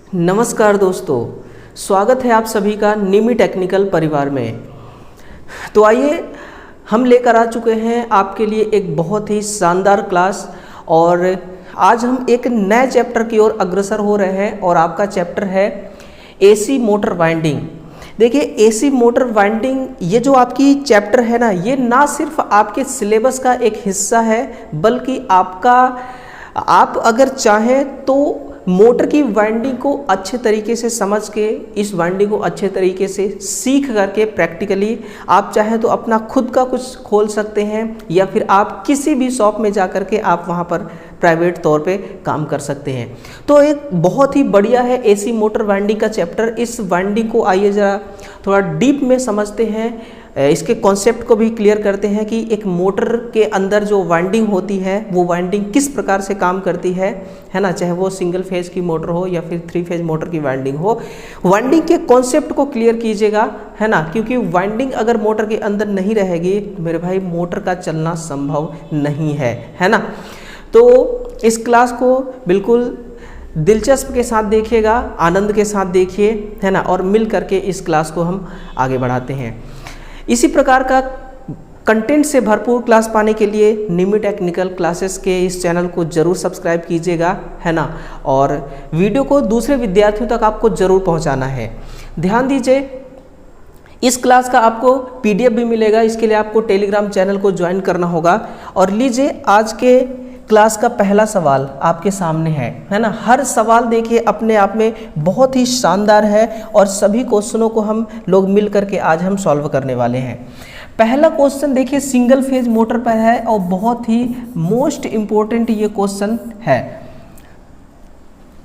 नमस्कार दोस्तों, स्वागत है आप सभी का निमी टेक्निकल परिवार में। तो आइए हम लेकर आ चुके हैं आपके लिए एक बहुत ही शानदार क्लास और आज हम एक नए चैप्टर की ओर अग्रसर हो रहे हैं और आपका चैप्टर है एसी मोटर वाइंडिंग। देखिए, एसी मोटर वाइंडिंग ये जो आपकी चैप्टर है ना, ये ना सिर्फ आपके सिलेबस का एक हिस्सा है बल्कि आप अगर चाहें तो मोटर की वाइंडिंग को अच्छे तरीके से समझ के, इस वाइंडिंग को अच्छे तरीके से सीख करके प्रैक्टिकली आप चाहें तो अपना खुद का कुछ खोल सकते हैं या फिर आप किसी भी शॉप में जा कर के आप वहां पर प्राइवेट तौर पे काम कर सकते हैं। तो एक बहुत ही बढ़िया है एसी मोटर वाइंडिंग का चैप्टर। इस वाइंडिंग को आइए ज़रा थोड़ा डीप में समझते हैं, इसके कॉन्सेप्ट को भी क्लियर करते हैं कि एक मोटर के अंदर जो वाइंडिंग होती है वो वाइंडिंग किस प्रकार से काम करती है ना, चाहे वो सिंगल फेज की मोटर हो या फिर 3 फेज मोटर की वाइंडिंग हो। वाइंडिंग के कॉन्सेप्ट को क्लियर कीजिएगा, है ना, क्योंकि वाइंडिंग अगर मोटर के अंदर नहीं रहेगी तो मेरे भाई मोटर का चलना संभव नहीं है ना। तो इस क्लास को बिल्कुल दिलचस्प के साथ देखिएगा, आनंद के साथ देखिए, है ना, और मिल करके इस क्लास को हम आगे बढ़ाते हैं। इसी प्रकार का कंटेंट से भरपूर क्लास पाने के लिए निमी टेक्निकल क्लासेस के इस चैनल को जरूर सब्सक्राइब कीजिएगा, है ना, और वीडियो को दूसरे विद्यार्थियों तक आपको जरूर पहुंचाना है। ध्यान दीजिए, इस क्लास का आपको पीडीएफ भी मिलेगा, इसके लिए आपको टेलीग्राम चैनल को ज्वाइन करना होगा। और लीजिए, आज के क्लास का पहला सवाल आपके सामने है ना। हर सवाल देखिए अपने आप में बहुत ही शानदार है और सभी क्वेश्चनों को हम लोग मिल करके आज हम सॉल्व करने वाले हैं। पहला क्वेश्चन देखिए सिंगल फेज मोटर पर है और बहुत ही मोस्ट इम्पोर्टेंट ये क्वेश्चन है।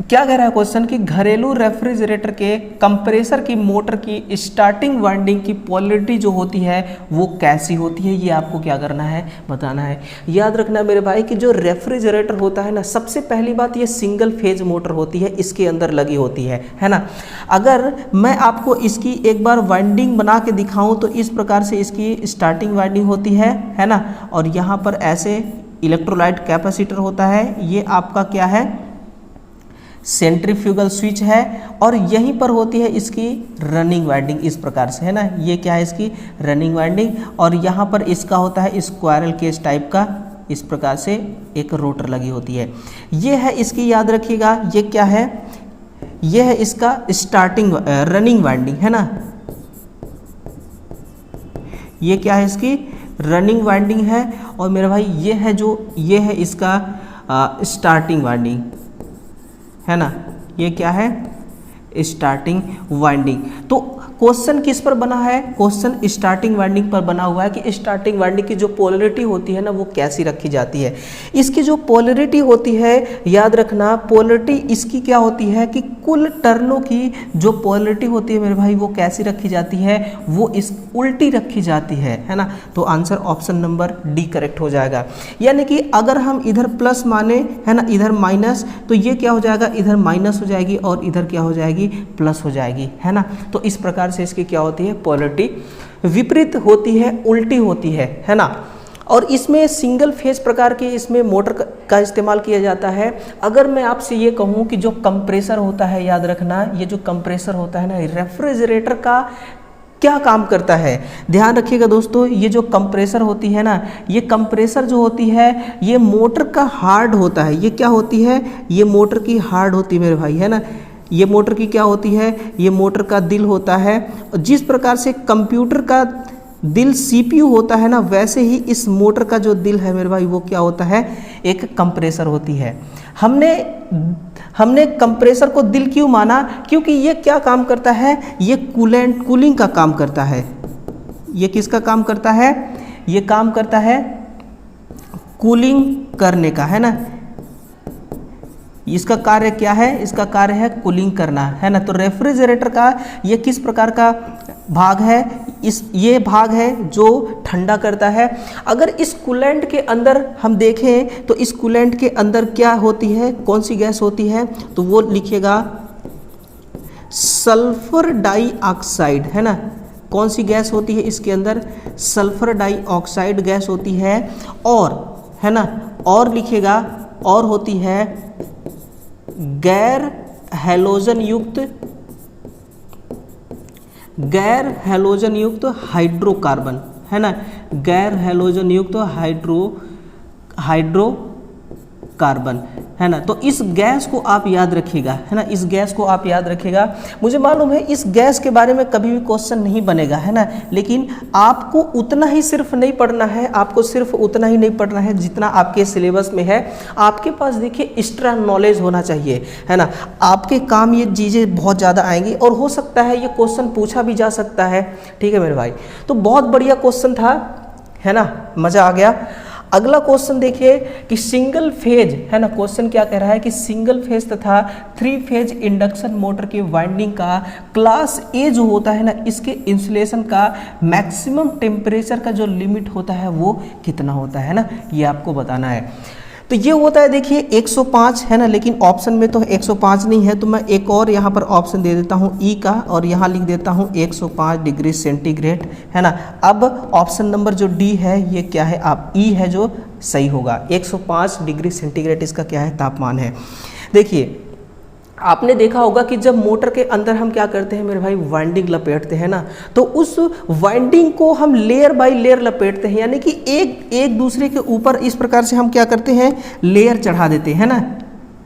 क्या कह रहा है क्वेश्चन कि घरेलू रेफ्रिजरेटर के कंप्रेसर की मोटर की स्टार्टिंग वाइंडिंग की पोलैरिटी जो होती है वो कैसी होती है, ये आपको क्या करना है, बताना है। याद रखना मेरे भाई कि जो रेफ्रिजरेटर होता है ना, सबसे पहली बात ये सिंगल फेज मोटर होती है, इसके अंदर लगी होती है ना। अगर मैं आपको इसकी एक बार वाइंडिंग बना के दिखाऊं तो इस प्रकार से इसकी स्टार्टिंग वाइंडिंग होती है ना, और यहाँ पर ऐसे इलेक्ट्रोलाइट कैपेसिटर होता है, ये आपका क्या है, सेंट्रीफ्यूगल स्विच है, और यहीं पर होती है इसकी रनिंग वाइंडिंग इस प्रकार से, है ना, ये क्या है इसकी रनिंग वाइंडिंग, और यहाँ पर इसका होता है स्क्वायरल केज टाइप का, इस प्रकार से एक रोटर लगी होती है। ये है इसकी, याद रखिएगा, ये क्या है, ये है इसका स्टार्टिंग रनिंग वाइंडिंग, है ना, ये क्या है इसकी रनिंग वाइंडिंग है। और मेरा भाई ये है इसका स्टार्टिंग वाइंडिंग, है ना, ये क्या है स्टार्टिंग वाइंडिंग। तो क्वेश्चन किस पर बना है, क्वेश्चन स्टार्टिंग वाइंडिंग पर बना हुआ है कि स्टार्टिंग वाइंडिंग की जो पोलैरिटी होती है ना वो कैसी रखी जाती है। इसकी जो पोलैरिटी होती है, याद रखना, पोलैरिटी इसकी क्या होती है कि कुल टर्नों की जो पोलैरिटी होती है मेरे भाई वो कैसी रखी जाती है, वो इस उल्टी रखी जाती है ना। तो answer option number D correct हो जाएगा। यानी कि अगर हम इधर प्लस माने, है ना, इधर माइनस, तो ये क्या हो जाएगा, इधर माइनस हो जाएगी और इधर क्या हो जाएगी, प्लस हो जाएगी, है ना। तो इस प्रकार से इसकी क्या होती है, पोलैरिटी विपरीत होती है, उल्टी होती है ना। और इसमें सिंगल फेज प्रकार की इसमें मोटर का इस्तेमाल किया जाता है। अगर मैं आपसे ये कहूँ कि जो कंप्रेसर होता है, याद रखना, ये जो कंप्रेसर होता है ना, रेफ्रिजरेटर का क्या काम करता है, ध्यान रखिएगा दोस्तों। ये जो कंप्रेसर होती है ना, ये कंप्रेसर जो होती है ये मोटर का हार्ड होता है। ये क्या होती है, ये मोटर की हार्ड होती है मेरे भाई, है ना। ये मोटर की क्या होती है, ये मोटर का दिल होता है। जिस प्रकार से कंप्यूटर का दिल सीपीयू होता है ना, वैसे ही इस मोटर का जो दिल है मेरे भाई वो क्या होता है, एक कंप्रेसर होती है। हमने कंप्रेसर को दिल क्यों माना, क्योंकि ये क्या काम करता है, ये कूलिंग का काम करता है। ये किसका काम करता है, ये काम करता है कूलिंग करने का, है ना। इसका कार्य क्या है, इसका कार्य है कूलिंग करना, है ना। तो रेफ्रिजरेटर का ये किस प्रकार का भाग है, ये भाग है जो ठंडा करता है। अगर इस कूलेंट के अंदर हम देखें तो इस कूलेंट के अंदर क्या होती है, कौन सी गैस होती है, तो वो लिखिएगा सल्फर डाइऑक्साइड, है ना। कौन सी गैस होती है इसके अंदर, सल्फर डाइऑक्साइड गैस होती है, और, है ना, और लिखिएगा, और होती है गैर हैलोजन युक्त, गैर हैलोजन युक्त हाइड्रोकार्बन, है ना, गैर हैलोजन युक्त हाइड्रोकार्बन, है ना। तो इस गैस को आप याद रखिएगा, है ना, इस गैस को आप याद रखिएगा। मुझे मालूम है इस गैस के बारे में कभी भी क्वेश्चन नहीं बनेगा, है ना, लेकिन आपको उतना ही सिर्फ नहीं पढ़ना है, आपको सिर्फ उतना ही नहीं पढ़ना है जितना आपके सिलेबस में है। आपके पास देखिए एक्स्ट्रा नॉलेज होना चाहिए, है ना, आपके काम ये चीज़ें बहुत ज़्यादा आएंगी और हो सकता है ये क्वेश्चन पूछा भी जा सकता है। ठीक है मेरे भाई, तो बहुत बढ़िया क्वेश्चन था, है ना, मज़ा आ गया। अगला क्वेश्चन देखिए कि सिंगल फेज, है ना, क्वेश्चन क्या कह रहा है कि सिंगल फेज तथा 3 फेज इंडक्शन मोटर के वाइंडिंग का क्लास ए जो होता है ना, इसके इंसुलेशन का मैक्सिमम टेम्परेचर का जो लिमिट होता है वो कितना होता है ना, ये आपको बताना है। तो ये होता है देखिए 105, है ना, लेकिन ऑप्शन में तो 105 नहीं है, तो मैं एक और यहाँ पर ऑप्शन दे देता हूँ ई का, और यहाँ लिख देता हूँ 105 डिग्री सेंटीग्रेड, है ना। अब ऑप्शन नंबर जो डी है ये क्या है, आप ई है जो सही होगा, 105 डिग्री सेंटीग्रेड इसका क्या है, तापमान है। देखिए आपने देखा होगा कि जब मोटर के अंदर हम क्या करते हैं मेरे भाई, वाइंडिंग लपेटते हैं ना, तो उस वाइंडिंग को हम लेयर बाय लेयर लपेटते हैं, यानी कि एक दूसरे के ऊपर इस प्रकार से हम क्या करते हैं, लेयर चढ़ा देते हैं ना,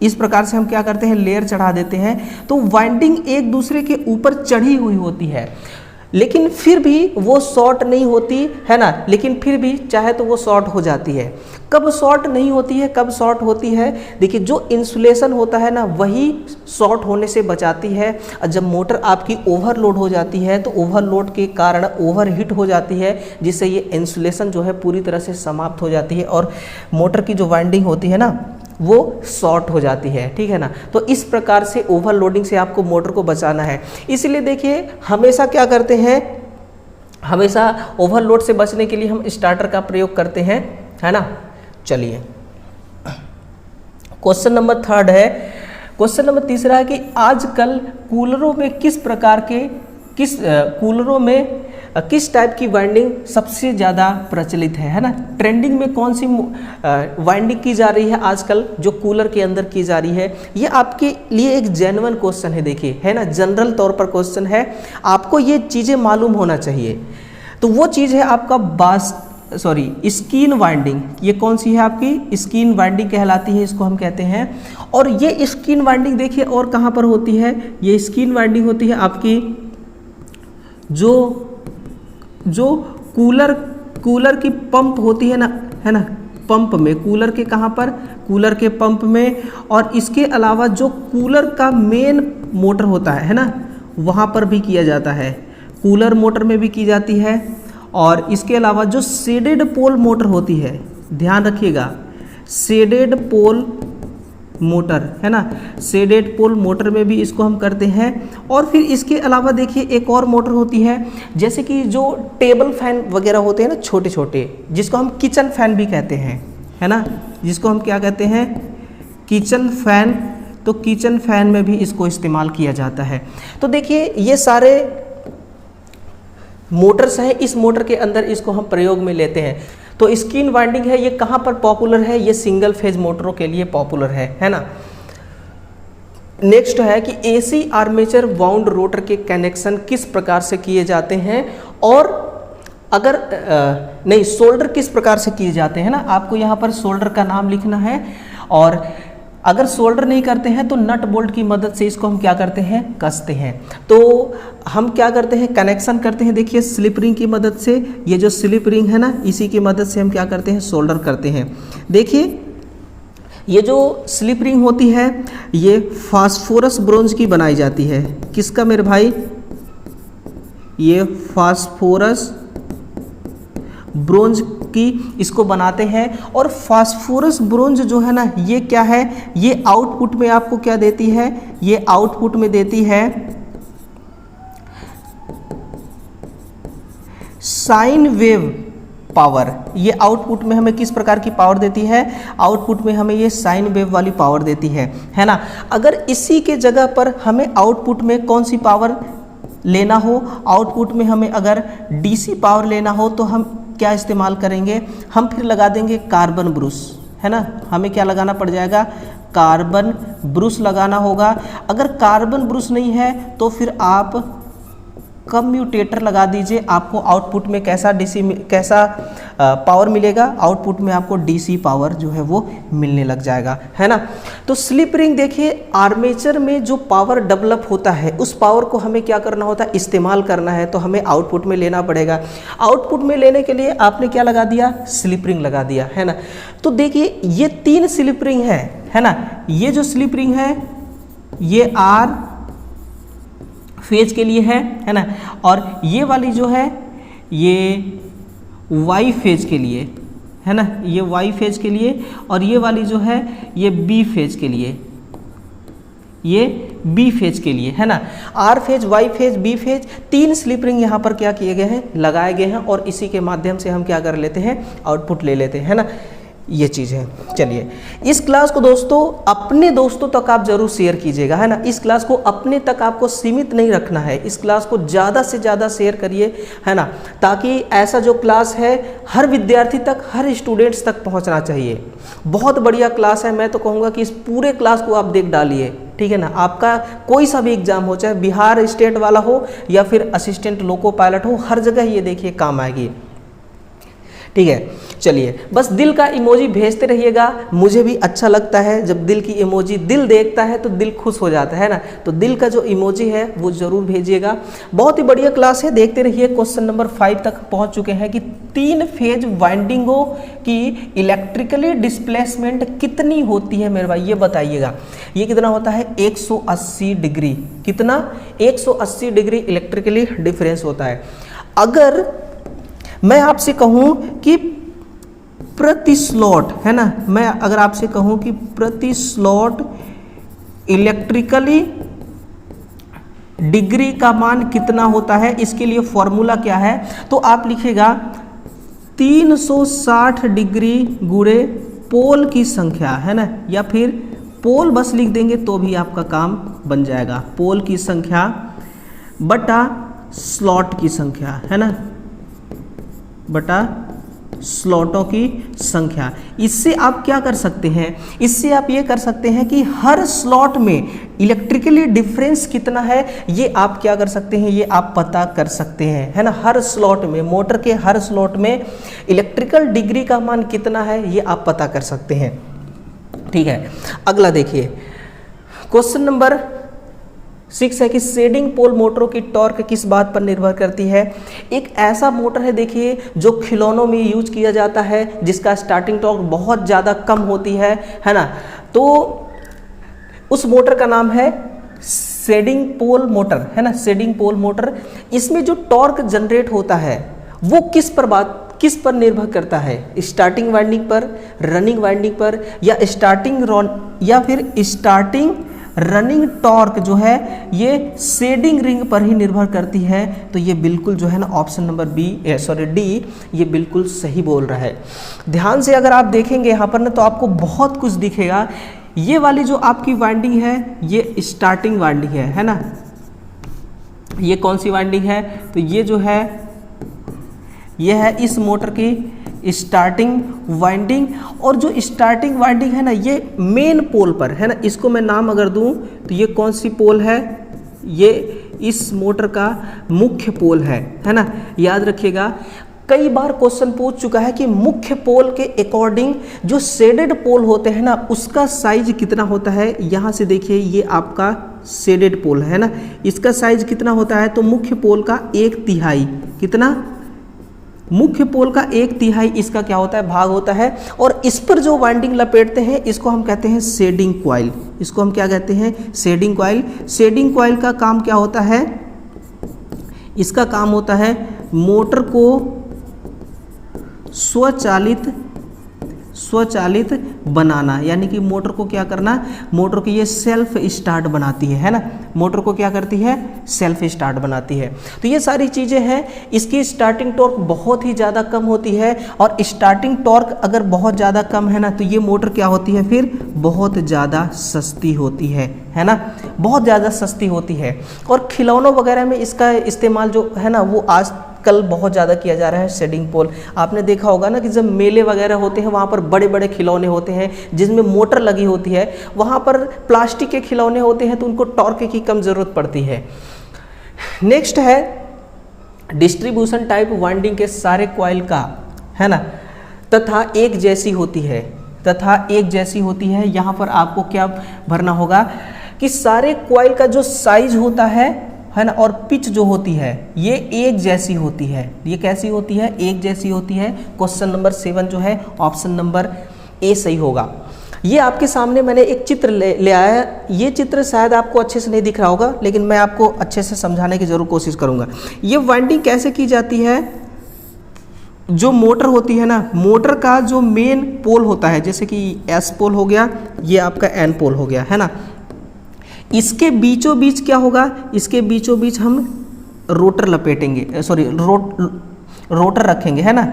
इस प्रकार से हम क्या करते हैं, लेयर चढ़ा देते हैं। तो वाइंडिंग एक दूसरे के ऊपर चढ़ी हुई होती है, लेकिन फिर भी वो शॉर्ट नहीं होती, है ना, लेकिन फिर भी चाहे तो वो शॉर्ट हो जाती है। कब शॉर्ट नहीं होती है, कब शॉर्ट होती है, देखिए जो इंसुलेशन होता है ना वही शॉर्ट होने से बचाती है। और जब मोटर आपकी ओवरलोड हो जाती है तो ओवरलोड के कारण ओवरहीट हो जाती है, जिससे ये इंसुलेशन जो है पूरी तरह से समाप्त हो जाती है और मोटर की जो वाइंडिंग होती है ना वो शॉर्ट हो जाती है। ठीक है ना, तो इस प्रकार से ओवरलोडिंग से आपको मोटर को बचाना है। इसलिए देखिए हमेशा क्या करते हैं, हमेशा ओवरलोड से बचने के लिए हम स्टार्टर का प्रयोग करते हैं, है ना। चलिए क्वेश्चन नंबर 3 है, क्वेश्चन नंबर 3 है कि आजकल कूलरों में कूलरों में किस टाइप की वाइंडिंग सबसे ज़्यादा प्रचलित है ना, ट्रेंडिंग में कौन सी वाइंडिंग की जा रही है आजकल जो कूलर के अंदर की जा रही है। ये आपके लिए एक जेन्युइन क्वेश्चन है, देखिए, है ना, जनरल तौर पर क्वेश्चन है, आपको ये चीज़ें मालूम होना चाहिए। तो वो चीज़ है आपका स्किन वाइंडिंग। ये कौन सी है, आपकी स्किन वाइंडिंग कहलाती है, इसको हम कहते हैं। और ये स्किन वाइंडिंग देखिए और कहाँ पर होती है, ये स्किन वाइंडिंग होती है आपकी जो कूलर की पंप होती है ना, पंप में, कूलर के कहाँ पर, कूलर के पंप में। और इसके अलावा जो कूलर का मेन मोटर होता है ना, वहाँ पर भी किया जाता है, कूलर मोटर में भी की जाती है। और इसके अलावा जो शेडेड पोल मोटर होती है, ध्यान रखिएगा, शेडेड पोल मोटर, है ना, शेडेड पोल मोटर में भी इसको हम करते हैं। और फिर इसके अलावा देखिए एक और मोटर होती है, जैसे कि जो टेबल फैन वगैरह होते हैं ना, छोटे छोटे, जिसको हम किचन फैन भी कहते हैं, है ना, जिसको हम क्या कहते हैं, किचन फैन। तो किचन फैन में भी इसको इस्तेमाल किया जाता है। तो देखिए ये सारे मोटर्स हैं, इस मोटर के अंदर इसको हम प्रयोग में लेते हैं। तो स्किन वाइंडिंग है, ये कहाँ पर पॉपुलर है, ये सिंगल फेज मोटरों के लिए पॉपुलर है ना। नेक्स्ट है कि एसी आर्मेचर वाउंड रोटर के कनेक्शन किस प्रकार से किए जाते हैं, और अगर नहीं सोल्डर किस प्रकार से किए जाते हैं ना, आपको यहाँ पर सोल्डर का नाम लिखना है। और अगर सोल्डर नहीं करते हैं तो नट बोल्ट की मदद से इसको हम क्या करते हैं, कसते हैं। तो हम क्या करते हैं, कनेक्शन करते हैं, देखिए स्लिप रिंग की मदद से, ये जो स्लिप रिंग है ना, इसी की मदद से हम क्या करते हैं, सोल्डर करते हैं। देखिए ये जो स्लिप रिंग होती है ये फास्फोरस ब्रोंज की बनाई जाती है। किसका मेरे भाई, ये फास्फोरस ब्रोंज की इसको बनाते हैं। और फास्फोरस ब्रोंज जो है ना, ये क्या है, ये आउटपुट में आपको क्या देती है, ये आउटपुट में देती है साइन वेव पावर। ये आउटपुट में हमें किस प्रकार की पावर देती है, आउटपुट में हमें ये साइन वेव वाली पावर देती है ना। अगर इसी के जगह पर हमें आउटपुट में कौन सी पावर लेना हो, आउटपुट में हमें अगर डीसी पावर लेना हो तो हम क्या इस्तेमाल करेंगे, हम फिर लगा देंगे कार्बन ब्रूस, है ना, हमें क्या लगाना पड़ जाएगा, कार्बन ब्रश लगाना होगा। अगर कार्बन ब्रश नहीं है तो फिर आप कम्यूटेटर लगा दीजिए। आपको आउटपुट में कैसा पावर मिलेगा, आउटपुट में आपको डीसी पावर जो है वो मिलने लग जाएगा, है ना। तो स्लिप रिंग देखिए, आर्मेचर में जो पावर डेवलप होता है उस पावर को हमें क्या करना होता है, इस्तेमाल करना है, तो हमें आउटपुट में लेना पड़ेगा। आउटपुट में लेने के लिए आपने क्या लगा दिया, स्लिप रिंग लगा दिया, है ना। तो देखिए ये 3 स्लिप रिंग है ना। ये जो स्लिप रिंग है ये आर फेज के लिए है ना, और ये वाली जो है ये वाई फेज के लिए, है ना, ये वाई फेज के लिए, और ये वाली जो है ये बी फेज के लिए, ये बी फेज के लिए, है ना। R phase, Y phase, B phase, 3 slip ring यहाँ पर क्या किए गए हैं, लगाए गए हैं, और इसी के माध्यम से हम क्या कर लेते हैं, आउटपुट ले लेते हैं, है ना। ये चीज़ है। चलिए इस क्लास को दोस्तों अपने दोस्तों तक आप जरूर शेयर कीजिएगा, है ना। इस क्लास को अपने तक आपको सीमित नहीं रखना है, इस क्लास को ज़्यादा से ज़्यादा शेयर करिए, है ना, ताकि ऐसा जो क्लास है हर विद्यार्थी तक, हर स्टूडेंट्स तक पहुंचना चाहिए। बहुत बढ़िया क्लास है, मैं तो कहूँगा कि इस पूरे क्लास को आप देख डालिए, ठीक है ना। आपका कोई सा भी एग्जाम हो, चाहे बिहार स्टेट वाला हो या फिर असिस्टेंट लोको पायलट हो, हर जगह ये देखिए काम आएगी, ठीक है। चलिए बस दिल का इमोजी भेजते रहिएगा, मुझे भी अच्छा लगता है जब दिल की इमोजी, दिल देखता है तो दिल खुश हो जाता है ना। तो दिल का जो इमोजी है वो जरूर भेजिएगा। बहुत ही बढ़िया क्लास है, देखते रहिए। क्वेश्चन नंबर 5 तक पहुंच चुके हैं कि 3 फेज वाइंडिंगों की इलेक्ट्रिकली डिस्प्लेसमेंट कितनी होती है मेरे भाई, ये बताइएगा। ये कितना होता है, 180 डिग्री, कितना, 180 डिग्री इलेक्ट्रिकली डिफरेंस होता है। अगर मैं आपसे कहूं कि प्रति स्लॉट, है ना, मैं अगर आपसे कहूं कि प्रति स्लॉट इलेक्ट्रिकली डिग्री का मान कितना होता है, इसके लिए फॉर्मूला क्या है, तो आप लिखेगा 360 डिग्री गुणे पोल की संख्या, है ना, या फिर पोल बस लिख देंगे तो भी आपका काम बन जाएगा। पोल की संख्या बटा स्लॉट की संख्या, है ना, बटा स्लॉटों की संख्या। इससे आप क्या कर सकते हैं, इससे आप ये कर सकते हैं कि हर स्लॉट में इलेक्ट्रिकली डिफरेंस कितना है ये आप क्या कर सकते हैं, ये आप पता कर सकते हैं, है ना। हर स्लॉट में, मोटर के हर स्लॉट में इलेक्ट्रिकल डिग्री का मान कितना है ये आप पता कर सकते हैं, ठीक है। अगला देखिए क्वेश्चन नंबर 6 है कि शेडिंग पोल मोटरों की टॉर्क किस बात पर निर्भर करती है। एक ऐसा मोटर है देखिए जो खिलौनों में यूज किया जाता है, जिसका स्टार्टिंग टॉर्क बहुत ज़्यादा कम होती है ना। तो उस मोटर का नाम है शेडिंग पोल मोटर, है ना, शेडिंग पोल मोटर। इसमें जो टॉर्क जनरेट होता है वो किस पर निर्भर करता है, स्टार्टिंग वाइंडिंग पर, रनिंग वाइंडिंग पर, या स्टार्टिंग रनिंग टॉर्क जो है ये शेडिंग रिंग पर ही निर्भर करती है। तो ये बिल्कुल जो है ना ऑप्शन नंबर डी ये बिल्कुल सही बोल रहा है। ध्यान से अगर आप देखेंगे यहाँ पर ना तो आपको बहुत कुछ दिखेगा। ये वाली जो आपकी वाइंडिंग है ये स्टार्टिंग वाइंडिंग है ना। ये कौन सी वाइंडिंग है, तो ये जो है ये है इस मोटर की स्टार्टिंग वाइंडिंग। और जो स्टार्टिंग वाइंडिंग है ना ये मेन पोल पर है ना, इसको मैं नाम अगर दूं तो ये कौन सी पोल है, ये इस मोटर का मुख्य पोल है ना। याद रखिएगा कई बार क्वेश्चन पूछ चुका है कि मुख्य पोल के अकॉर्डिंग जो शेडेड पोल होते हैं ना उसका साइज कितना होता है। यहाँ से देखिए ये आपका शेडेड पोल है ना, इसका साइज कितना होता है, तो मुख्य पोल का 1/3 कितना, मुख्य पोल का 1/3 इसका क्या होता है, भाग होता है। और इस पर जो वाइंडिंग लपेटते हैं इसको हम कहते हैं शेडिंग कॉइल। इसको हम क्या कहते हैं, शेडिंग कॉइल। शेडिंग कॉइल का काम क्या होता है, इसका काम होता है मोटर को स्वचालित बनाना, यानी कि मोटर को क्या करना, मोटर को ये सेल्फ स्टार्ट बनाती है ना, मोटर को क्या करती है, सेल्फ स्टार्ट बनाती है। तो ये सारी चीज़ें हैं। इसकी स्टार्टिंग टॉर्क बहुत ही ज़्यादा कम होती है, और स्टार्टिंग टॉर्क अगर बहुत ज़्यादा कम है ना तो ये मोटर क्या होती है, फिर बहुत ज़्यादा सस्ती होती है ना, बहुत ज़्यादा सस्ती होती है। और खिलौनों वगैरह में इसका इस्तेमाल जो है ना वो आज आजकल बहुत ज़्यादा किया जा रहा है शेडिंग पोल। आपने देखा होगा ना कि जब मेले वगैरह होते हैं वहाँ पर बड़े बड़े खिलौने होते हैं जिसमें मोटर लगी होती है, वहाँ पर प्लास्टिक के खिलौने होते हैं तो उनको टॉर्क की कम ज़रूरत पड़ती है। नेक्स्ट है डिस्ट्रीब्यूशन टाइप वाइंडिंग के सारे कॉइल का, है ना, तथा एक जैसी होती है, यहाँ पर आपको क्या भरना होगा कि सारे कॉइल का जो साइज होता है ना, और पिच जो होती है ये एक जैसी होती है। ये कैसी होती है? एक जैसी होती है। क्वेश्चन नंबर 7 जो है ऑप्शन नंबर ए सही होगा। ये आपके सामने मैंने एक चित्र ले आया है। ये चित्र शायद आपको अच्छे से नहीं दिख रहा होगा, लेकिन मैं आपको अच्छे से समझाने की ज़रूर कोशिश करूँगा। ये वाइंडिंग कैसे की जाती है? जो मोटर होती है ना, मोटर का जो मेन पोल होता है, जैसे कि एस पोल हो गया, ये आपका एन पोल हो गया, है ना, इसके बीचों बीच क्या होगा? इसके बीचों बीच हम रोटर लपेटेंगे, रोटर रखेंगे, है ना।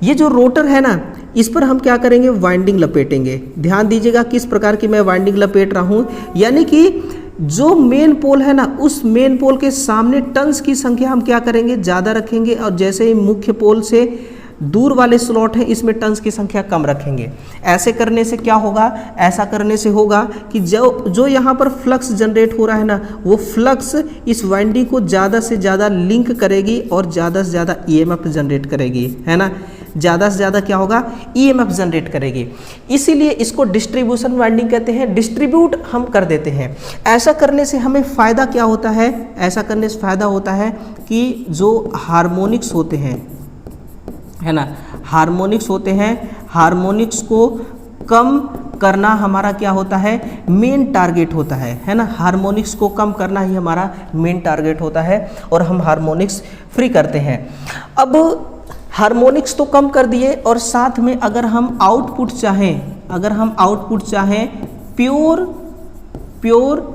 ये जो रोटर है ना, इस पर हम क्या करेंगे? वाइंडिंग लपेटेंगे। ध्यान दीजिएगा किस प्रकार की मैं वाइंडिंग लपेट रहा हूँ, यानी कि जो मेन पोल है ना, उस मेन पोल के सामने टर्न्स की संख्या हम क्या करेंगे? ज़्यादा रखेंगे, और जैसे ही मुख्य पोल से दूर वाले स्लॉट हैं इसमें टर्न्स की संख्या कम रखेंगे। ऐसे करने से क्या होगा? ऐसा करने से होगा कि जो यहाँ पर फ्लक्स जनरेट हो रहा है ना, वो फ्लक्स इस वाइंडिंग को ज़्यादा से ज़्यादा लिंक करेगी और ज़्यादा से ज़्यादा ईएमएफ जनरेट करेगी, है ना। ज़्यादा से ज़्यादा क्या होगा? ईएमएफ जनरेट करेगी। इसीलिए इसको डिस्ट्रीब्यूशन वाइंडिंग कहते हैं। डिस्ट्रीब्यूट हम कर देते हैं। ऐसा करने से हमें फ़ायदा क्या होता है? ऐसा करने से फ़ायदा होता है कि जो हार्मोनिक्स होते हैं, है ना, हार्मोनिक्स होते हैं, हार्मोनिक्स को कम करना हमारा क्या होता है? मेन टारगेट होता है ना। हार्मोनिक्स को कम करना ही हमारा मेन टारगेट होता है और हम हार्मोनिक्स फ्री करते हैं। अब हार्मोनिक्स तो कम कर दिए, और साथ में अगर हम आउटपुट चाहें प्योर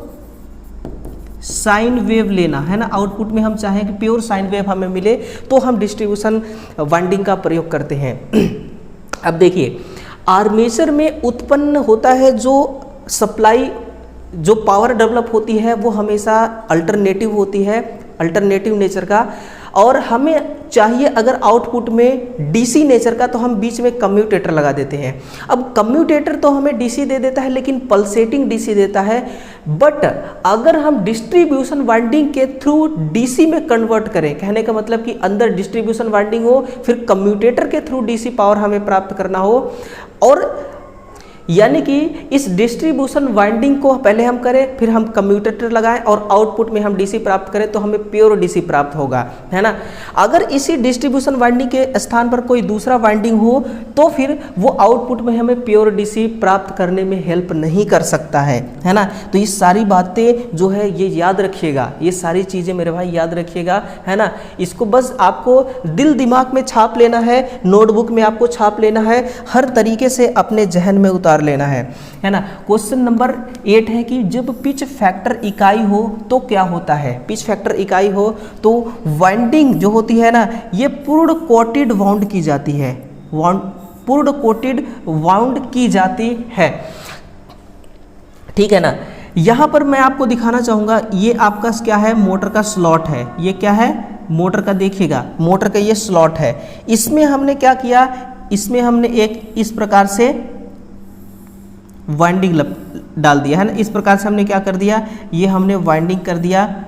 साइन वेव लेना, है ना, आउटपुट में हम चाहें कि प्योर साइन वेव हमें मिले, तो हम डिस्ट्रीब्यूशन वाइंडिंग का प्रयोग करते हैं। अब देखिए, आर्मेचर में उत्पन्न होता है जो सप्लाई, जो पावर डेवलप होती है वो हमेशा अल्टरनेटिव होती है, अल्टरनेटिव नेचर का, और हमें चाहिए अगर आउटपुट में डीसी नेचर का, तो हम बीच में कम्यूटेटर लगा देते हैं। अब कम्यूटेटर तो हमें डीसी दे देता है, लेकिन पल्सेटिंग डीसी देता है। बट अगर हम डिस्ट्रीब्यूशन वाइंडिंग के थ्रू डीसी में कन्वर्ट करें, कहने का मतलब कि अंदर डिस्ट्रीब्यूशन वाइंडिंग हो, फिर कम्यूटेटर के थ्रू डीसी पावर हमें प्राप्त करना हो, और यानी कि इस डिस्ट्रीब्यूशन वाइंडिंग को पहले हम करें, फिर हम कम्यूटेटर लगाएं और आउटपुट में हम डीसी प्राप्त करें, तो हमें प्योर डीसी प्राप्त होगा, है ना। अगर इसी डिस्ट्रीब्यूशन वाइंडिंग के स्थान पर कोई दूसरा वाइंडिंग हो, तो फिर वो आउटपुट में हमें प्योर डीसी प्राप्त करने में हेल्प नहीं कर सकता है ना। तो ये सारी बातें जो है ये याद रखिएगा, ये सारी चीज़ें मेरे भाई याद रखिएगा, है ना। इसको बस आपको दिल दिमाग में छाप लेना है, नोटबुक में आपको छाप लेना है, हर तरीके से अपने जहन में उतार लेना है ना। क्वेश्चन नंबर 8 है कि जब पिच फैक्टर इकाई हो तो क्या होता है? पिच फैक्टर इकाई हो तो वाइंडिंग जो होती है ना, ये पूर्ण कोटेड वाउंड की जाती है, पूर्ण कोटेड वाउंड की जाती है, ठीक है ना। यहां पर मैं आपको दिखाना चाहूंगा, ये आपका क्या है? मोटर का स्लॉट है। ये क्या है? मोटर का, देखिएगा मोटर का ये स्लॉट है। इसमें हमने क्या किया? इसमें हमने एक इस प्रकार से वाइंडिंग डाल दिया, है ना। इस प्रकार से हमने क्या कर दिया? ये हमने वाइंडिंग कर दिया।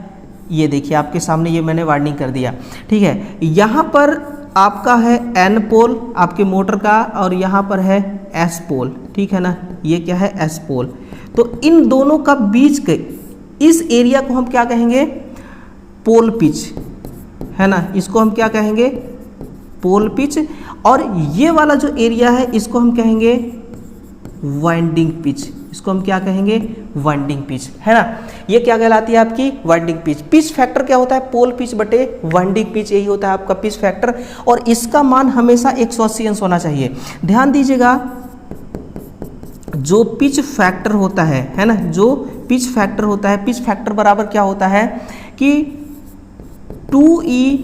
ये देखिए आपके सामने ये मैंने वाइंडिंग कर दिया, ठीक है। यहाँ पर आपका है एन पोल आपके मोटर का, और यहाँ पर है एस पोल, ठीक है ना। ये क्या है? S pole. तो इन दोनों का बीच के इस एरिया को हम क्या कहेंगे? पोल पिच, है ना। इसको हम क्या कहेंगे? Pole pitch. और ये वाला जो एरिया है इसको हम कहेंगे वाइंडिंग पिच। इसको हम क्या कहेंगे? वाइंडिंग पिच, है ना। ये क्या कहलाती है? आपकी वाइंडिंग पिच। पिच फैक्टर क्या होता है? पोल पिच बटे वाइंडिंग पिच, यही होता है आपका पिच फैक्टर, और इसका मान हमेशा 180 अंश होना चाहिए। ध्यान दीजिएगा, जो पिच फैक्टर होता है ना, जो पिच फैक्टर होता है, पिच फैक्टर बराबर क्या होता है कि 2e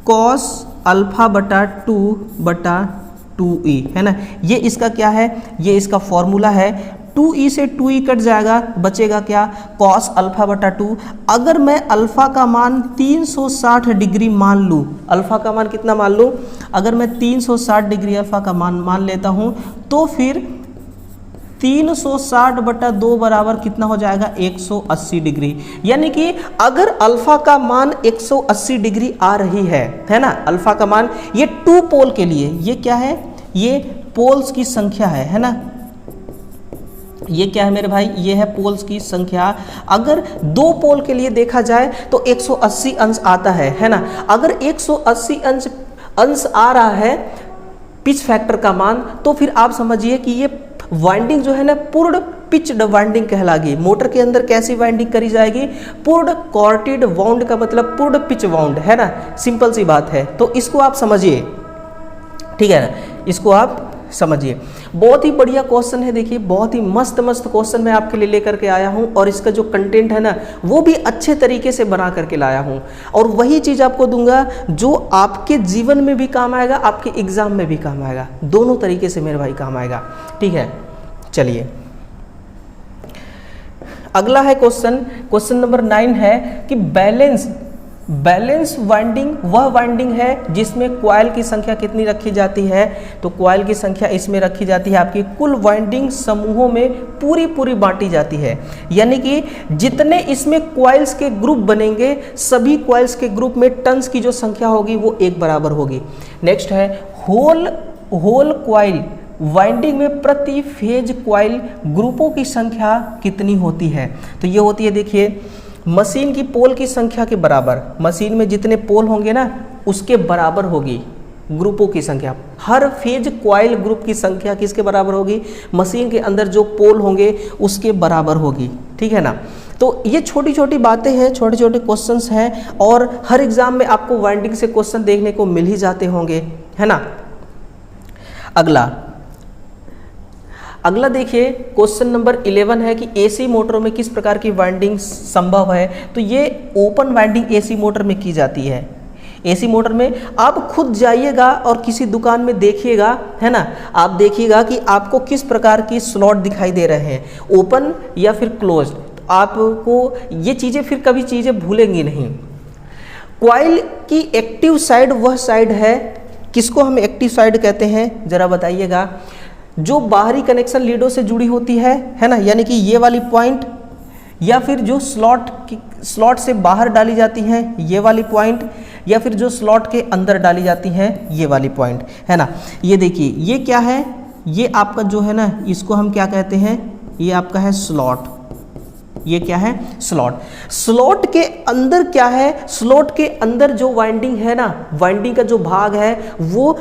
cos अल्फा बटा 2 बटा 2e, है ना। ये इसका क्या है? ये इसका फॉर्मूला है 2e से 2e कट जाएगा, बचेगा क्या, cos अल्फा बटा 2। अगर मैं अल्फा का मान 360 डिग्री मान लूँ, अल्फा का मान कितना मान लूँ, अगर मैं 360 डिग्री अल्फा का मान लेता हूँ, तो फिर 360 बटा 2 बराबर कितना हो जाएगा, 180 डिग्री। यानी कि अगर अल्फा का मान 180 डिग्री आ रही है ना, अल्फा का मान, ये 2 पोल के लिए, ये क्या है, ये पोल्स की संख्या है ना, ये क्या है मेरे भाई, ये है पोल्स की संख्या। अगर 2 पोल के लिए देखा जाए तो 180 अंश आता है ना। अगर 180 अंश आ रहा है पिच फैक्टर का मान, तो फिर आप समझिए कि ये वाइंडिंग जो है ना पूर्ण पिच्ड वाइंडिंग कहलागी। मोटर के अंदर कैसी वाइंडिंग करी जाएगी, पूर्ण कॉर्टेड वाउंड का मतलब पूर्ण पिच वाउंड है ना, सिंपल सी बात है। तो इसको आप समझिए, ठीक है ना, इसको आप समझिए। बहुत ही बढ़िया क्वेश्चन है, देखिए बहुत ही मस्त क्वेश्चन मैं आपके लिए लेकर के आया हूं, और इसका जो कंटेंट है ना वो भी अच्छे तरीके से बना करके लाया हूं, और वही चीज़ आपको दूंगा जो आपके जीवन में भी काम आएगा, आपके एग्जाम में भी काम आएगा, दोनों तरीके से मेरे भाई काम आएगा, ठीक है। चलिए अगला है क्वेश्चन नंबर 9 है कि बैलेंस वाइंडिंग वह वाइंडिंग है जिसमें कॉइल की संख्या कितनी रखी जाती है, तो कॉइल की संख्या इसमें रखी जाती है आपकी कुल वाइंडिंग समूहों में पूरी बांटी जाती है। यानी कि जितने इसमें कॉइल्स के ग्रुप बनेंगे, सभी कॉइल्स के ग्रुप में टर्न्स की जो संख्या होगी वो एक बराबर होगी। नेक्स्ट है होल कॉइल वाइंडिंग में प्रति फेज कॉइल ग्रुपों की संख्या कितनी होती है, तो ये होती है, देखिए मशीन की पोल की संख्या के बराबर, मशीन में जितने पोल होंगे ना उसके बराबर होगी ग्रुपों की संख्या। हर फेज कॉइल ग्रुप की संख्या किसके बराबर होगी, मशीन के अंदर जो पोल होंगे उसके बराबर होगी, ठीक है ना। तो ये छोटी छोटी बातें हैं, छोटे छोटे क्वेश्चंस हैं, और हर एग्जाम में आपको वाइंडिंग से क्वेश्चन देखने को मिल ही जाते होंगे, है ना। अगला देखिए क्वेश्चन नंबर 11 है कि एसी मोटरों में किस प्रकार की वाइंडिंग संभव है, तो ये ओपन वाइंडिंग एसी मोटर में की जाती है। एसी मोटर में आप खुद जाइएगा और किसी दुकान में देखिएगा, है ना, आप देखिएगा कि आपको किस प्रकार की स्लॉट दिखाई दे रहे हैं, ओपन या फिर क्लोज। तो आपको ये चीज़ें फिर कभी चीज़ें भूलेंगी नहीं। कॉइल की एक्टिव साइड वह साइड है, किसको हम एक्टिव साइड कहते हैं, जरा बताइएगा, जो बाहरी कनेक्शन लीडों से जुड़ी होती है ना, यानी कि ये वाली पॉइंट, या फिर जो स्लॉट से बाहर डाली जाती हैं ये वाली पॉइंट, या फिर जो स्लॉट के अंदर डाली जाती हैं ये वाली पॉइंट, है ना। ये देखिए ये क्या है, ये आपका जो है ना इसको हम क्या कहते हैं, ये आपका है स्लॉट, ये क्या है स्लॉट। स्लॉट के अंदर क्या है, स्लॉट के अंदर जो वाइंडिंग है ना, वाइंडिंग का जो भाग है वो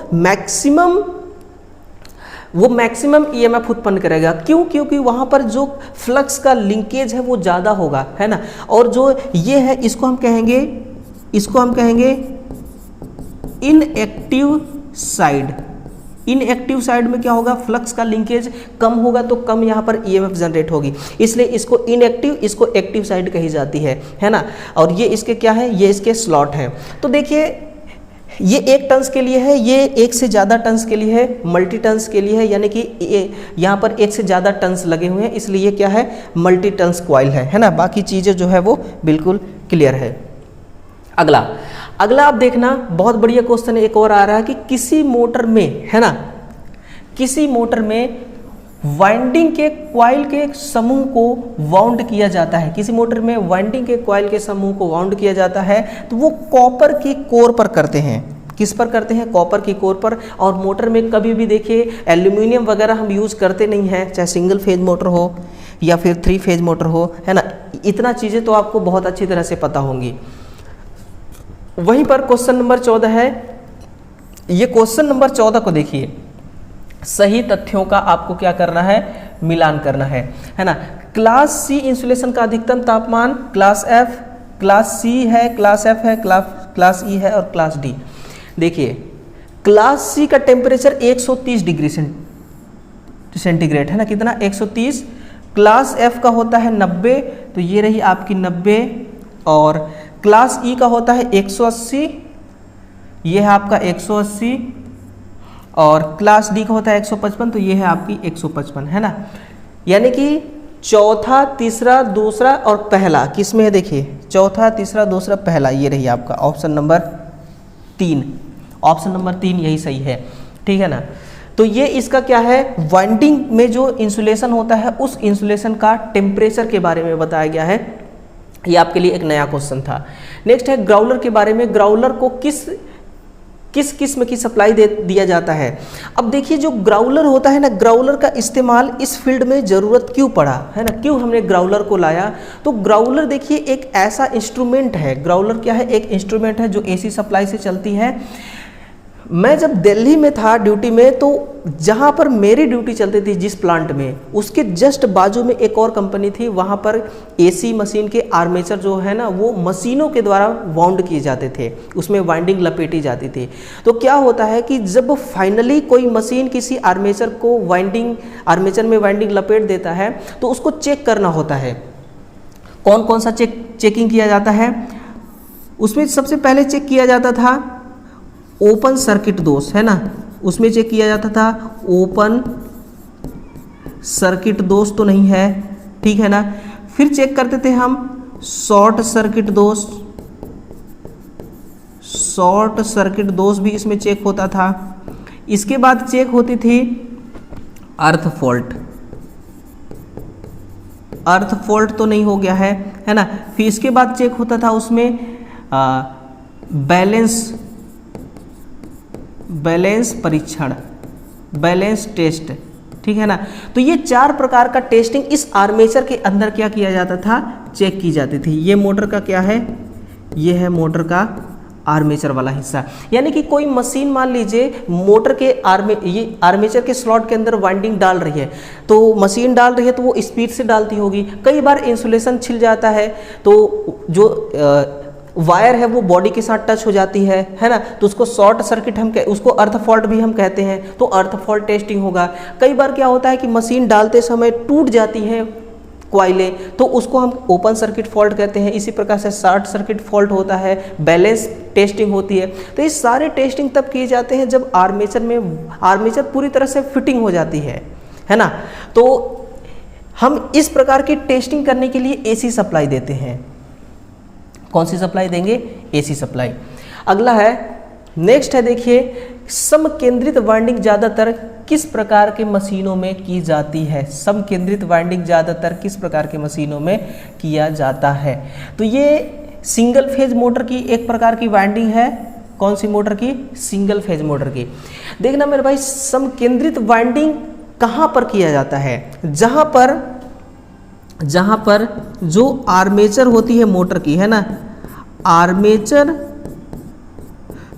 मैक्सिमम ईएमएफ उत्पन्न करेगा। क्यों, क्योंकि वहाँ पर जो फ्लक्स का लिंकेज है वो ज़्यादा होगा, है ना। और जो ये है इसको हम कहेंगे इनएक्टिव साइड। इनएक्टिव साइड में क्या होगा, फ्लक्स का लिंकेज कम होगा तो कम यहाँ पर ईएमएफ जनरेट होगी, इसलिए इसको इनएक्टिव, इसको एक्टिव साइड कही जाती है ना। और ये इसके क्या है, ये इसके स्लॉट हैं। तो देखिए ये 1 टन्स के लिए है, ये 1 से ज़्यादा टन्स के लिए है, मल्टी टन्स के लिए है, यानी कि यहाँ पर 1 से ज़्यादा टन्स लगे हुए हैं, इसलिए ये क्या है मल्टी टन्स कॉइल है ना। बाकी चीज़ें जो है वो बिल्कुल क्लियर है। अगला आप देखना, बहुत बढ़िया क्वेश्चन एक और आ रहा है कि किसी मोटर में, है ना, किसी मोटर में वाइंडिंग के कॉइल के समूह को वाउंड किया जाता है, किसी मोटर में वाइंडिंग के कॉइल के समूह को वाउंड किया जाता है, तो वो कॉपर की कोर पर करते हैं। किस पर करते हैं, कॉपर की कोर पर। और मोटर में कभी भी देखिए एल्यूमिनियम वगैरह हम यूज़ करते नहीं हैं, चाहे सिंगल फेज मोटर हो या फिर 3 फेज मोटर हो, है ना। इतना चीज़ें तो आपको बहुत अच्छी तरह से पता होंगी। वहीं पर क्वेश्चन नंबर 14 है, ये क्वेश्चन नंबर 14 को देखिए, सही तथ्यों का आपको क्या करना है, मिलान करना है ना। क्लास सी इंसुलेशन का अधिकतम तापमान क्लास एफ, क्लास सी है, क्लास एफ है, क्लास ई है और क्लास डी। देखिए क्लास सी का टेम्परेचर 130 डिग्री सेंटीग्रेड है ना, कितना 130। क्लास एफ का होता है 90, तो ये रही आपकी 90। और क्लास ई का होता है 180, ये है आपका 180। और क्लास डी का होता है 155, तो ये है आपकी 155, है ना। यानी कि चौथा, तीसरा, दूसरा और पहला किस में है, देखिए चौथा, तीसरा, दूसरा, पहला, ये रही आपका ऑप्शन नंबर 3। ऑप्शन नंबर 3 यही सही है, ठीक है ना। तो ये इसका क्या है, वाइंडिंग में जो इंसुलेशन होता है उस इंसुलेशन का टेम्परेचर के बारे में बताया गया है। ये आपके लिए एक नया क्वेश्चन था। नेक्स्ट है ग्राउलर के बारे में, ग्राउलर को किस किस्म की सप्लाई दिया जाता है। अब देखिए जो ग्राउलर होता है ना, ग्राउलर का इस्तेमाल इस फील्ड में ज़रूरत क्यों पड़ा है ना, क्यों हमने ग्राउलर को लाया। तो ग्राउलर देखिए एक ऐसा इंस्ट्रूमेंट है, ग्राउलर क्या है, एक इंस्ट्रूमेंट है जो एसी सप्लाई से चलती है। मैं जब दिल्ली में था ड्यूटी में, तो जहाँ पर मेरी ड्यूटी चलती थी जिस प्लांट में, उसके जस्ट बाजू में एक और कंपनी थी, वहाँ पर एसी मशीन के आर्मेचर जो है ना वो मशीनों के द्वारा वाउंड किए जाते थे, उसमें वाइंडिंग लपेटी जाती थी। तो क्या होता है कि जब फाइनली कोई मशीन किसी आर्मेचर को आर्मेचर में वाइंडिंग लपेट देता है तो उसको चेक करना होता है। कौन कौन सा चेकिंग किया जाता है, उसमें सबसे पहले चेक किया जाता था ओपन सर्किट दोष, है ना, उसमें चेक किया जाता था ओपन सर्किट दोष तो नहीं है, ठीक है ना। फिर चेक करते थे हम शॉर्ट सर्किट दोष, शॉर्ट सर्किट दोष भी इसमें चेक होता था। इसके बाद चेक होती थी अर्थ फॉल्ट, अर्थ फॉल्ट तो नहीं हो गया है ना। फिर इसके बाद चेक होता था उसमें बैलेंस परीक्षण, बैलेंस टेस्ट, ठीक है ना। तो ये 4 प्रकार का टेस्टिंग इस आर्मेचर के अंदर क्या किया जाता था, चेक की जाती थी। ये मोटर का क्या है, ये है मोटर का आर्मेचर वाला हिस्सा। यानी कि कोई मशीन मान लीजिए मोटर के ये आर्मेचर के स्लॉट के अंदर वाइंडिंग डाल रही है, तो मशीन डाल रही है तो वो स्पीड से डालती होगी, कई बार इंसुलेशन छिल जाता है तो जो वायर है वो बॉडी के साथ टच हो जाती है ना, तो उसको शॉर्ट सर्किट उसको अर्थ फॉल्ट भी हम कहते हैं, तो अर्थ फॉल्ट टेस्टिंग होगा। कई बार क्या होता है कि मशीन डालते समय टूट जाती हैं कॉइलें, तो उसको हम ओपन सर्किट फॉल्ट कहते हैं। इसी प्रकार से शॉर्ट सर्किट फॉल्ट होता है, बैलेंस टेस्टिंग होती है। तो ये सारे टेस्टिंग तब किए जाते हैं जब आर्मेचर पूरी तरह से फिटिंग हो जाती है ना। तो हम इस प्रकार की टेस्टिंग करने के लिए एसी सप्लाई देते हैं। कौन सी सप्लाई देंगे, एसी सप्लाई। अगला है, नेक्स्ट है देखिए समकेंद्रित वाइंडिंग ज़्यादातर किस प्रकार के मशीनों में की जाती है। समकेंद्रित वाइंडिंग ज़्यादातर किस प्रकार के मशीनों में किया जाता है। तो ये सिंगल फेज मोटर की एक प्रकार की वाइंडिंग है। कौन सी मोटर की, सिंगल फेज मोटर की। देखना मेरे भाई, समकेंद्रित वाइंडिंग कहाँ पर किया जाता है, जहाँ पर जो आर्मेचर होती है मोटर की, है ना, आर्मेचर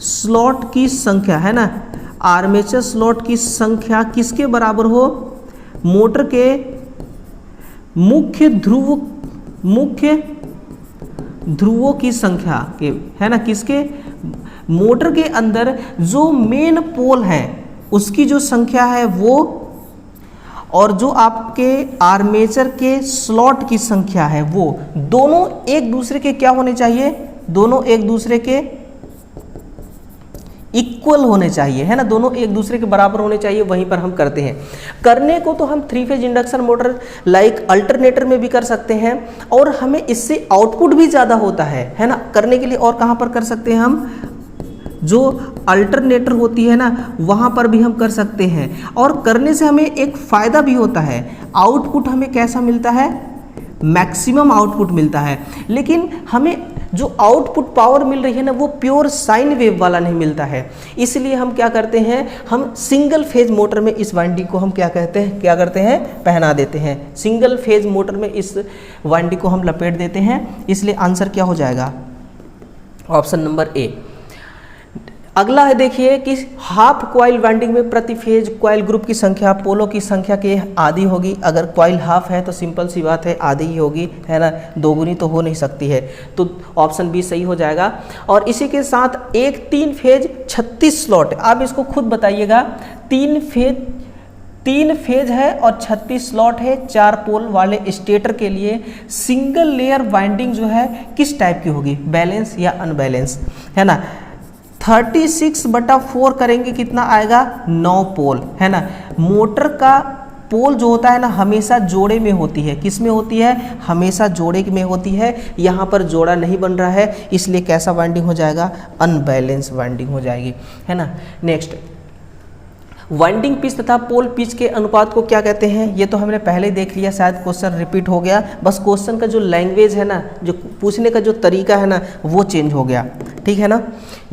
स्लॉट की संख्या, है ना, आर्मेचर स्लॉट की संख्या किसके बराबर हो, मोटर के मुख्य ध्रुवों की संख्या के, है ना, किसके, मोटर के अंदर जो मेन पोल है उसकी जो संख्या है वो, और जो आपके आर्मेचर के स्लॉट की संख्या है वो, दोनों एक दूसरे के क्या होने चाहिए, दोनों एक दूसरे के इक्वल होने चाहिए, है ना, दोनों एक दूसरे के बराबर होने चाहिए। वहीं पर हम करते हैं। करने को तो हम 3 phase induction motor like alternator में भी कर सकते हैं, और हमें इससे आउटपुट भी ज़्यादा होता है ना, करने के लिए। और कहाँ पर कर सकते हैं हम, जो अल्टरनेटर होती है ना वहाँ पर भी हम कर सकते हैं। और करने से हमें एक फ़ायदा भी होता है, आउटपुट हमें कैसा मिलता है, मैक्सिमम आउटपुट मिलता है। लेकिन हमें जो आउटपुट पावर मिल रही है ना वो प्योर साइन वेव वाला नहीं मिलता है। इसलिए हम क्या करते हैं, हम सिंगल फेज मोटर में इस वाइंडिंग को हम क्या करते हैं, पहना देते हैं। सिंगल फेज मोटर में इस वाइंडिंग को हम लपेट देते हैं। इसलिए आंसर क्या हो जाएगा, ऑप्शन नंबर ए। अगला है देखिए कि हाफ कॉइल वाइंडिंग में प्रति फेज कॉइल ग्रुप की संख्या पोलों की संख्या के आधी होगी। अगर कॉइल हाफ है तो सिंपल सी बात है आधी ही होगी, है ना, दोगुनी तो हो नहीं सकती है। तो ऑप्शन बी सही हो जाएगा। और इसी के साथ एक 3 फेज 36 स्लॉट, आप इसको खुद बताइएगा, 3 फेज है और 36 स्लॉट है 4 पोल वाले स्टेटर के लिए सिंगल लेयर वाइंडिंग जो है किस टाइप की होगी, बैलेंस या अनबैलेंस, है ना। 36/4 करेंगे कितना आएगा, 9 पोल, है ना। मोटर का पोल जो होता है ना हमेशा जोड़े में होती है। किस में होती है? हमेशा जोड़े में होती है। यहाँ पर जोड़ा नहीं बन रहा है, इसलिए कैसा वाइंडिंग हो जाएगा? अनबैलेंस वाइंडिंग हो जाएगी, है ना। नेक्स्ट, वाइंडिंग पिच तथा पोल पिच के अनुपात को क्या कहते हैं? ये तो हमने पहले देख लिया, शायद क्वेश्चन रिपीट हो गया, बस क्वेश्चन का जो लैंग्वेज है ना, जो पूछने का जो तरीका है ना, वो चेंज हो गया, ठीक है ना।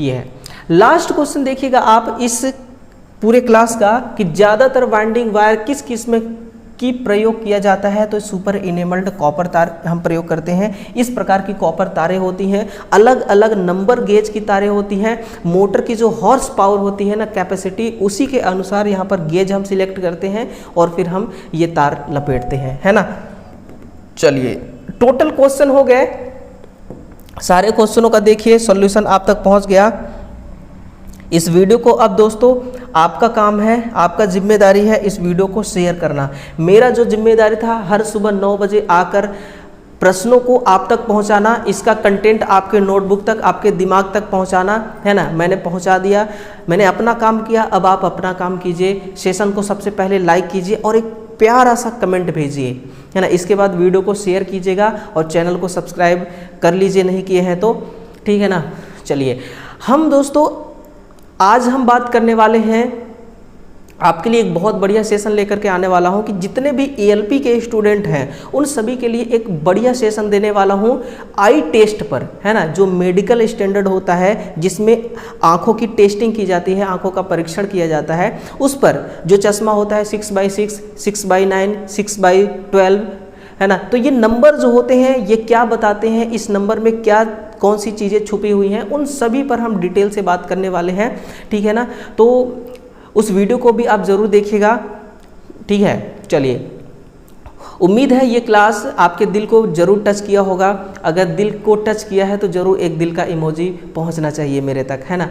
ये है लास्ट क्वेश्चन, देखिएगा आप इस पूरे क्लास का कि ज़्यादातर वाइंडिंग वायर किस किस में की प्रयोग किया जाता है? तो सुपर इनेमल्ड कॉपर तार हम प्रयोग करते हैं। इस प्रकार की कॉपर तारें होती हैं, अलग अलग नंबर गेज की तारें होती हैं। मोटर की जो हॉर्स पावर होती है ना, कैपेसिटी, उसी के अनुसार यहाँ पर गेज हम सिलेक्ट करते हैं और फिर हम ये तार लपेटते हैं, है ना। चलिए, टोटल क्वेश्चन हो गए, सारे क्वेश्चनों का देखिए सॉल्यूशन आप तक पहुँच गया। इस वीडियो को अब दोस्तों आपका काम है, आपका जिम्मेदारी है इस वीडियो को शेयर करना। मेरा जो जिम्मेदारी था हर सुबह 9 बजे आकर प्रश्नों को आप तक पहुंचाना, इसका कंटेंट आपके नोटबुक तक, आपके दिमाग तक पहुंचाना, है ना। मैंने पहुंचा दिया, मैंने अपना काम किया, अब आप अपना काम कीजिए। सेशन को सबसे पहले लाइक कीजिए और एक प्यारा सा कमेंट भेजिए, है ना। इसके बाद वीडियो को शेयर कीजिएगा और चैनल को सब्सक्राइब कर लीजिए नहीं किए हैं तो, ठीक है ना। चलिए, हम दोस्तों आज हम बात करने वाले हैं, आपके लिए एक बहुत बढ़िया सेशन लेकर के आने वाला हूं कि जितने भी एएलपी के स्टूडेंट हैं उन सभी के लिए एक बढ़िया सेशन देने वाला हूं आई टेस्ट पर, है ना। जो मेडिकल स्टैंडर्ड होता है, जिसमें आंखों की टेस्टिंग की जाती है, आंखों का परीक्षण किया जाता है, उस पर जो चश्मा होता है 6x6, 6x9, 6x12, है ना। तो ये नंबर जो होते हैं ये क्या बताते हैं, इस नंबर में क्या कौन सी चीज़ें छुपी हुई हैं, उन सभी पर हम डिटेल से बात करने वाले हैं, ठीक है ना। तो उस वीडियो को भी आप ज़रूर देखिएगा, ठीक है। चलिए, उम्मीद है ये क्लास आपके दिल को ज़रूर टच किया होगा। अगर दिल को टच किया है तो ज़रूर एक दिल का इमोजी पहुंचना चाहिए मेरे तक, है ना।